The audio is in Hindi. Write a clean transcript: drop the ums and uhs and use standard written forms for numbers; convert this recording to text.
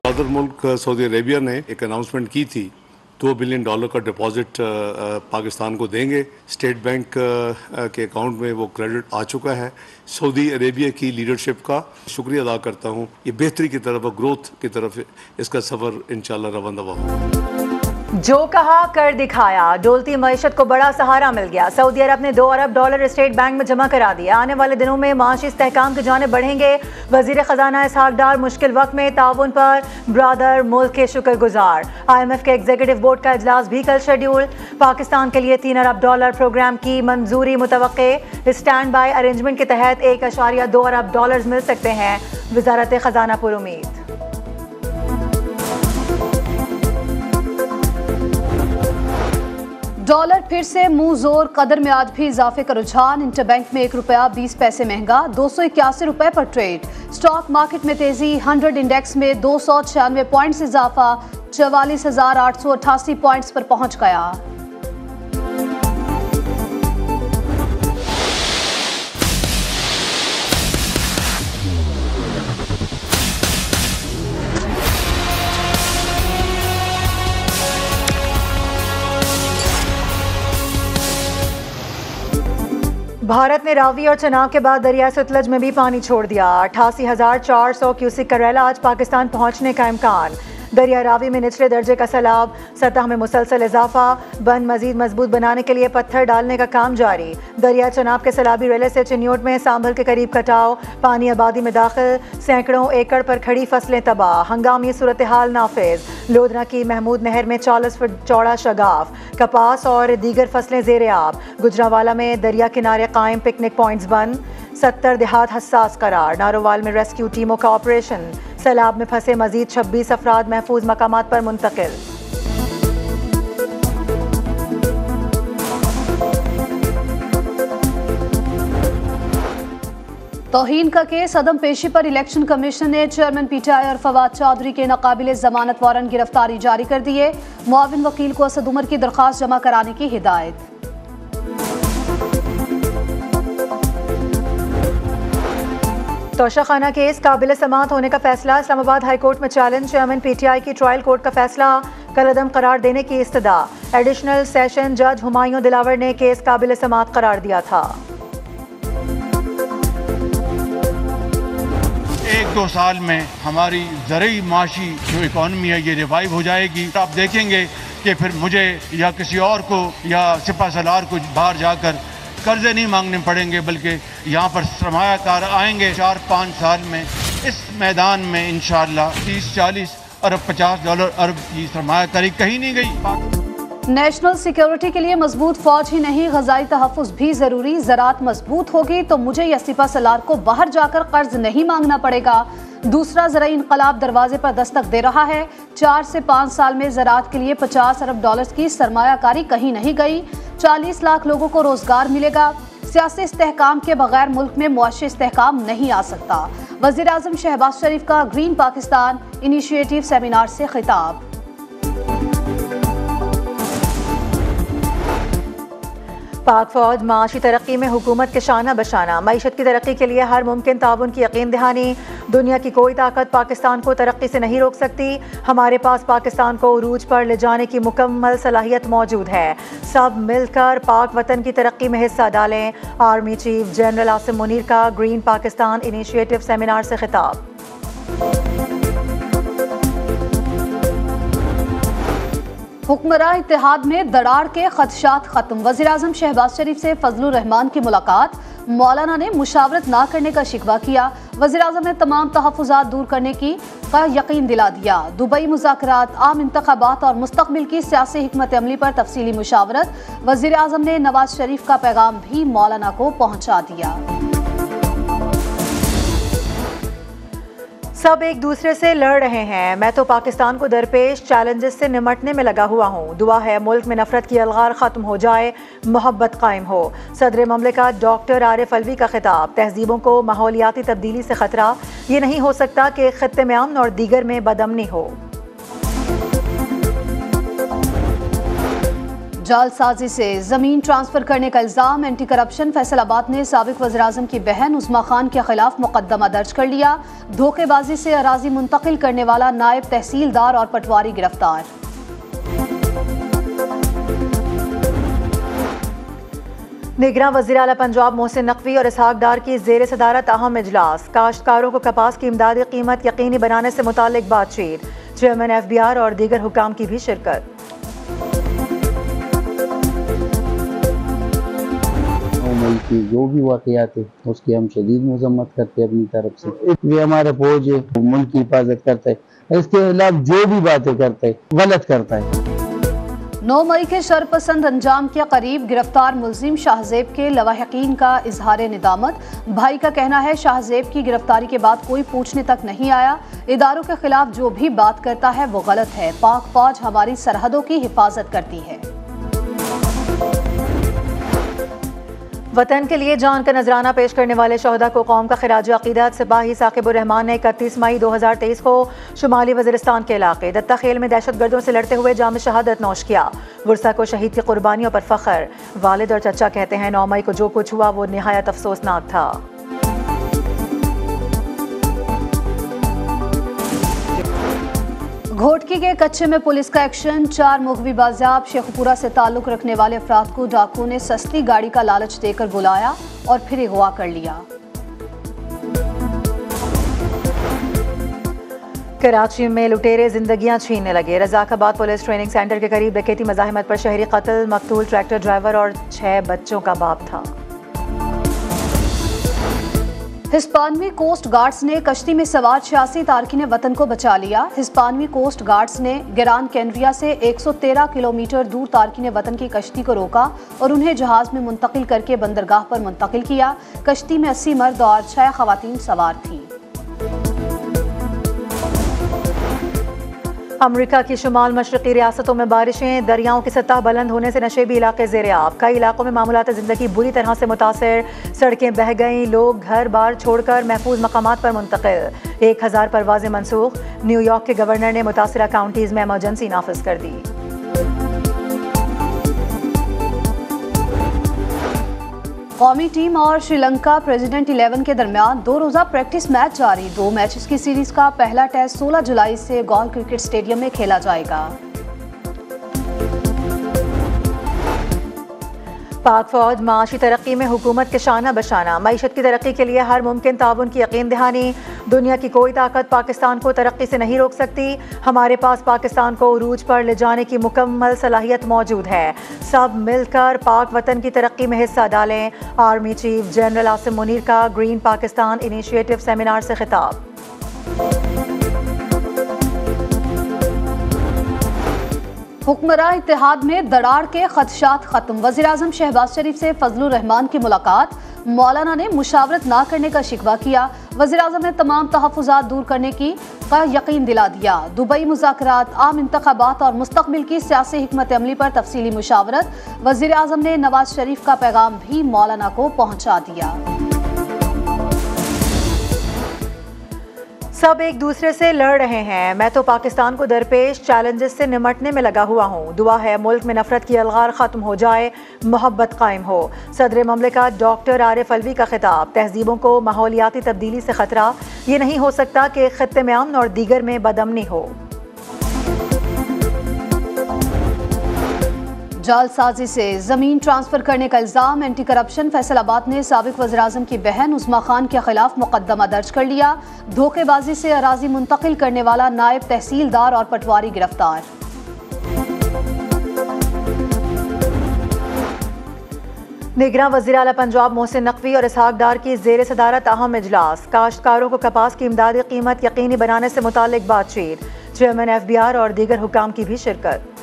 सदर मुल्क सऊदी अरेबिया ने एक अनाउंसमेंट की थी, $2 बिलियन का डिपॉजिट पाकिस्तान को देंगे। स्टेट बैंक के अकाउंट में वो क्रेडिट आ चुका है। सऊदी अरेबिया की लीडरशिप का शुक्रिया अदा करता हूँ। ये बेहतरी की तरफ, ग्रोथ की तरफ इसका सफ़र इंशाल्लाह रवाना होगा। जो कहा कर दिखाया, डोलती मईशत को बड़ा सहारा मिल गया। सऊदी अरब ने $2 अरब स्टेट बैंक में जमा करा दिया। आने वाले दिनों में माशी इस्तेहकाम की जानिब बढ़ेंगे। वजीर खजाना इसहाक डार मुश्किल वक्त में ताउन पर ब्रदर मुल्क के शुक्रगुजार। IMF के एग्जीक्यूटिव बोर्ड का इजलास भी कल शेड्यूल। पाकिस्तान के लिए $3 अरब प्रोग्राम की मंजूरी मुतवक्के। स्टैंड बाय अरेंजमेंट के तहत $1.2 अरब मिल सकते हैं, वजारत खजाना पर उम्मीद। डॉलर फिर से मुंह जोर कदर में आज भी इजाफे का रुझान। इंटरबैंक में ₹1.20 महंगा, ₹281 पर ट्रेड। स्टॉक मार्केट में तेजी, 100 इंडेक्स में 296 पॉइंट्स इजाफा, 44,888 पॉइंट्स पर पहुंच गया। भारत ने रावी और चनाब के बाद दरिया सतलज में भी पानी छोड़ दिया। 88,400 क्यूसिक करेला आज पाकिस्तान पहुंचने का इम्कान। दरिया रावी में निचले दर्जे का सैलाब, सतह में मुसलसल इजाफा। बंद मजीद मजबूत बनाने के लिए पत्थर डालने का काम जारी। दरिया चनाब के सैलाबी रेले से चिन्योट में सांभल के करीब कटाव, पानी आबादी में दाखिल। सैकड़ों एकड़ पर खड़ी फसलें तबाह, हंगामी सूरत हाल नाफिज। लोधरा की महमूद नहर में 40 फुट चौड़ा शगाफ, कपास और दीगर फसलें ज़ेरे आब। गुजरावाला में दरिया किनारे कायम पिकनिक पॉइंट्स बंद। 70 देहात हसास करार। नारोवाल में रेस्क्यू टीमों का ऑपरेशन। सैलाब में फंसे मजीद 26 अफराद महफूज मकामात पर मुंतकिल। तौहीन का केस अदम पेशी पर इलेक्शन कमीशन ने चेयरमैन PTI और फवाद चौधरी के नाकाबिले जमानत वारंट गिरफ्तारी जारी कर दिए। मुआविन वकील को असद उमर की दरख्वास्त जमा कराने की हिदायत। तोशाखाना केस काबिल समाअत होने का फैसला। इस्लामाबाद हाई कोर्ट में चैलेंज। चेयरमैन PTI की ट्रायल कोर्ट का फैसला कल अदम करार देने की इस्तदा। एडिशनल सेशन जज हुमायूं दिलावर ने केस काबिल समाअत करार दिया था। 1-2 साल में हमारी ज़रूरी माशी जो इकॉनमी है ये रिवाइव हो जाएगी। आप देखेंगे कि फिर मुझे या किसी और को या सिपा सलार को बाहर जाकर कर्जे नहीं मांगने पड़ेंगे, बल्कि यहाँ पर सरमायाकार आएंगे। 4-5 साल में इस मैदान में इंशाअल्लाह 30-40 अरब $50 अरब की सरमायाकारी कहीं नहीं गई। नेशनल सिक्योरिटी के लिए मजबूत फौज ही नहीं, ग़ज़ाई तहफ़्फ़ुज़ भी ज़रूरी। ज़राअत मजबूत होगी तो मुझे या सिपा सलार को बाहर जाकर कर्ज नहीं मांगना पड़ेगा। दूसरा ज़राई इनकलाब दरवाजे पर दस्तक दे रहा है। 4 से 5 साल में ज़राअत के लिए $50 अरब की सरमायाकारी कहीं नहीं गई। 40 लाख लोगों को रोजगार मिलेगा। सियासी इस्तेहकाम के बगैर मुल्क में मुआशी इस्तेहकाम नहीं आ सकता। वज़ीर आज़म शहबाज शरीफ का ग्रीन पाकिस्तान इनिशिएटिव सेमिनार से खिताब। पाक फौज माशी तरक्की में हुकूमत के शाना बशाना। मईशत की तरक्की के लिए हर मुमकिन ताउन की यकीन दहानी। दुनिया की कोई ताकत पाकिस्तान को तरक्की से नहीं रोक सकती। हमारे पास पाकिस्तान को उरूज पर ले जाने की मुकम्मल सलाहियत मौजूद है। सब मिलकर पाक वतन की तरक्की में हिस्सा डालें। Army chief general Asim Munir का ग्रीन पाकिस्तान इनिशिएटिव सेमिनार से खिताब। हुक्मरान इत्तेहाद में दरार के खदशात खत्म। वज़ीर आज़म शहबाज शरीफ से फजलुर रहमान की मुलाकात। मौलाना ने मुशावरत ना करने का शिकवा किया। वज़ीर आज़म ने तमाम तहफ़्फ़ुज़ात दूर करने का यकीन दिला दिया। दुबई मुज़ाकरात, आम इंतख़ाबात और मुस्तक़बिल की सियासी हिकमत अमली पर तफसीली मुशावरत। वज़ीर आज़म ने नवाज शरीफ का पैगाम भी मौलाना को पहुँचा दिया। सब एक दूसरे से लड़ रहे हैं, मैं तो पाकिस्तान को दरपेश चैलेंजेस से निमटने में लगा हुआ हूँ। दुआ है मुल्क में नफरत की अलगार ख़त्म हो जाए, मोहब्बत कायम हो। सदर ममलिकत डॉक्टर आरिफ अलवी का खिताब। तहजीबों को माहौलियाती तब्दीली से खतरा, ये नहीं हो सकता कि खित्ते में अमन और दीगर में बदअमनी हो। जालसाजी से जमीन ट्रांसफर करने का इल्जाम, एंटी करप्शन फैसलाबाद ने साबिक वज़ीर-ए-आज़म की बहन उस्मा खान के खिलाफ मुकदमा दर्ज कर लिया। धोखेबाजी से अराजी मुंतकिल करने वाला नायब तहसीलदार और पटवारी गिरफ्तार। निगरान वज़ीर आला पंजाब मोहसिन नकवी और इसहाक डार की ज़ेर सदारत अहम इजलास, काश्तकारों को कपास की इमदादी कीमत यकीनी बनाने से मुतालिक बातचीत, चेयरमैन FBR और दीगर हुकाम की भी शिरकत। की जो भी वाक़यात है उसकी हम शदीद मजम्मत करते हैं अपनी तरफ से। इसलिए हमारा फौज है, मुल्क की हिफाजत करता है, इसके खिलाफ जो भी बातें करता है गलत करता है। 9 मई के शरपसंद अंजाम के करीब गिरफ्तार मुलजिम शाहजेब के लवाहिकीन का इजहार निदामत। भाई का कहना है शाहजेब की गिरफ्तारी के बाद कोई पूछने तक नहीं आया। इदारों के खिलाफ जो भी बात करता है वो गलत है। पाक फौज हमारी सरहदों की हिफाजत करती है। वतन के लिए जान का नजराना पेश करने वाले शहदा को कौम का खिराज अकीदत। सिपाही साकिबुर रहमान ने 31 मई 2023 को शुमाली वज़ीरिस्तान के इलाके दत्ता खेल में दहशतगर्दों से लड़ते हुए जाम शहादत नौश किया। वर्सा को शहीद की कुर्बानियों पर फख्र। वालिद और चचा कहते हैं 9 मई को जो कुछ हुआ वो निहायत अफसोसनाक था। घोटकी के कच्चे में पुलिस का एक्शन, 4 मुगवी बाजियाब। शेखपुरा से ताल्लुक रखने वाले अफराद को डाकू ने सस्ती गाड़ी का लालच देकर बुलाया और फिर अगवा कर लिया। कराची में लुटेरे जिंदगियां छीनने लगे। रजाकाबाद पुलिस ट्रेनिंग सेंटर के करीब डकैती मज़ाहिमत पर शहरी कत्ल। मकतूल ट्रैक्टर ड्राइवर और 6 बच्चों का बाप था। हिस्पानवी कोस्ट गार्ड्स ने कश्ती में सवार 86 तारकीन वतन को बचा लिया। हिस्पानवी कोस्ट गार्ड्स ने ग्रान कैनरिया से 113 किलोमीटर दूर तारकीन वतन की कश्ती को रोका और उन्हें जहाज में मुंतकिल करके बंदरगाह पर मुंतकिल किया। कश्ती में 80 मर्द और 6 खवातीन सवार थीं। अमरीका की शुमाल मशरकी रियासतों में बारिशें, दरियाओं की सतह बुलंद होने से नशेबी इलाके ज़ेर-ए-आब। कई इलाकों में मामूलात ज़िंदगी बुरी तरह से मुतासर। सड़कें बह गईं, लोग घर बार छोड़कर महफूज मकामात पर मुंतकिल। 1000 परवाजें मनसूख। न्यूयॉर्क के गवर्नर ने मुतासरा काउंटीज में इमरजेंसी नाफिज कर दी। कौमी टीम और श्रीलंका प्रेसिडेंट 11 के दरमियान 2 रोज़ा प्रैक्टिस मैच जारी। 2 मैचेस की सीरीज का पहला टेस्ट 16 जुलाई से गॉल क्रिकेट स्टेडियम में खेला जाएगा। पाक फौज माशी तरक्की में हुकूमत के शाना बशाना। मईशत की तरक्की के लिए हर मुमकिन ताउन की यकीन दहानी। दुनिया की कोई ताकत पाकिस्तान को तरक्की से नहीं रोक सकती। हमारे पास पाकिस्तान को उरूज पर ले जाने की मुकम्मल सलाहियत मौजूद है। सब मिलकर पाक वतन की तरक्की में हिस्सा डालें। Army chief general Asim Munir का ग्रीन पाकिस्तान इनिशिएटिव सेमिनार से खिताब। हुक्मरान इत्तेहाद में दरार के खदशात खत्म। वज़ीर-ए-आज़म शहबाज शरीफ से फजलुर रहमान की मुलाकात। मौलाना ने मुशावरत ना करने का शिकवा किया। वज़ीर-ए-आज़म ने तमाम तहफ़्फ़ुज़ात दूर करने का यकीन दिला दिया। दुबई मुज़ाकरात, आम इंतख़ाबात और मुस्तक़बिल की सियासी हिकमत अमली पर तफसीली मुशावरत। वज़ीर-ए-आज़म ने नवाज शरीफ का पैगाम भी मौलाना को पहुँचा दिया। सब एक दूसरे से लड़ रहे हैं। मैं तो पाकिस्तान को दरपेश चैलेंजेस से निमटने में लगा हुआ हूँ। दुआ है मुल्क में नफरत की अलगार ख़त्म हो जाए, मोहब्बत कायम हो। सदर ममलिकत डॉक्टर आरिफ अलवी का खिताब। तहजीबों को माहौलियाती तब्दीली से खतरा। ये नहीं हो सकता कि खित्ते में अमन और दीगर में बदअमनी हो। जालसाजी से जमीन ट्रांसफर करने का इल्जाम, एंटी करप्शन फैसलाबाद ने साबिक वज़ीर-ए-आज़म की बहन उस्मा खान के खिलाफ मुकदमा दर्ज कर लिया। धोखेबाजी से अराजी मुंतकिल करने वाला नायब तहसीलदार और पटवारी गिरफ्तार। निगरान वज़ीर आला पंजाब मोहसिन नकवी और इसहाक डार की ज़ेर सदारत अहम इजलास, काश्तकारों को कपास की इमदादी कीमत यकीनी बनाने से मुतालिक बातचीत, चेयरमैन FBR और दीगर हुकाम की भी शिरकत।